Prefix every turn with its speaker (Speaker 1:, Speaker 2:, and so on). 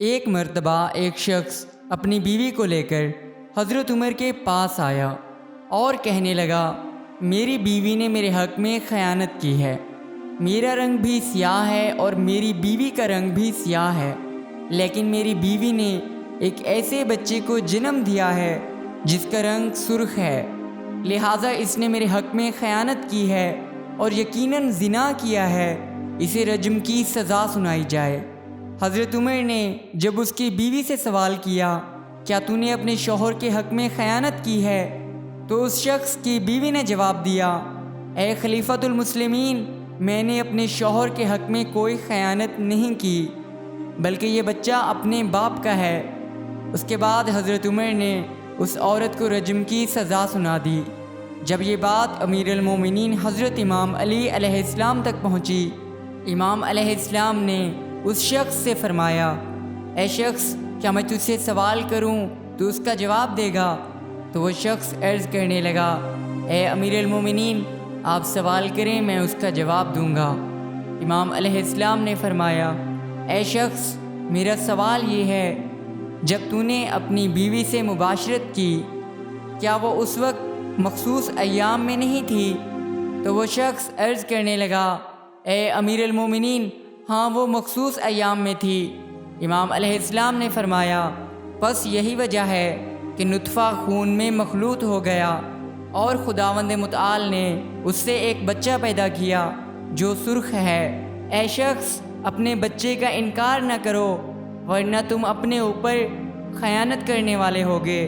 Speaker 1: ایک مرتبہ ایک شخص اپنی بیوی کو لے کر حضرت عمر کے پاس آیا اور کہنے لگا، میری بیوی نے میرے حق میں خیانت کی ہے۔ میرا رنگ بھی سیاہ ہے اور میری بیوی کا رنگ بھی سیاہ ہے، لیکن میری بیوی نے ایک ایسے بچے کو جنم دیا ہے جس کا رنگ سرخ ہے، لہٰذا اس نے میرے حق میں خیانت کی ہے اور یقیناً زنا کیا ہے، اسے رجم کی سزا سنائی جائے۔ حضرت عمر نے جب اس کی بیوی سے سوال کیا، کیا تو نے اپنے شوہر کے حق میں خیانت کی ہے؟ تو اس شخص کی بیوی نے جواب دیا، اے خلیفۃ المسلمین، میں نے اپنے شوہر کے حق میں کوئی خیانت نہیں کی، بلکہ یہ بچہ اپنے باپ کا ہے۔ اس کے بعد حضرت عمر نے اس عورت کو رجم کی سزا سنا دی۔ جب یہ بات امیر المومنین حضرت امام علی علیہ السلام تک پہنچی، امام علیہ السلام نے اس شخص سے فرمایا، اے شخص، کیا میں تجھ سے سوال کروں تو اس کا جواب دے گا؟ تو وہ شخص عرض کرنے لگا، اے امیر المومنین، آپ سوال کریں، میں اس کا جواب دوں گا۔ امام علیہ السلام نے فرمایا، اے شخص، میرا سوال یہ ہے، جب تو نے اپنی بیوی سے مباشرت کی، کیا وہ اس وقت مخصوص ایام میں نہیں تھی؟ تو وہ شخص عرض کرنے لگا، اے امیر المومنین، ہاں وہ مخصوص ایام میں تھی۔ امام علیہ السلام نے فرمایا، پس یہی وجہ ہے کہ نطفہ خون میں مخلوط ہو گیا اور خداوند متعال نے اس سے ایک بچہ پیدا کیا جو سرخ ہے۔ اے شخص، اپنے بچے کا انکار نہ کرو، ورنہ تم اپنے اوپر خیانت کرنے والے ہوگے۔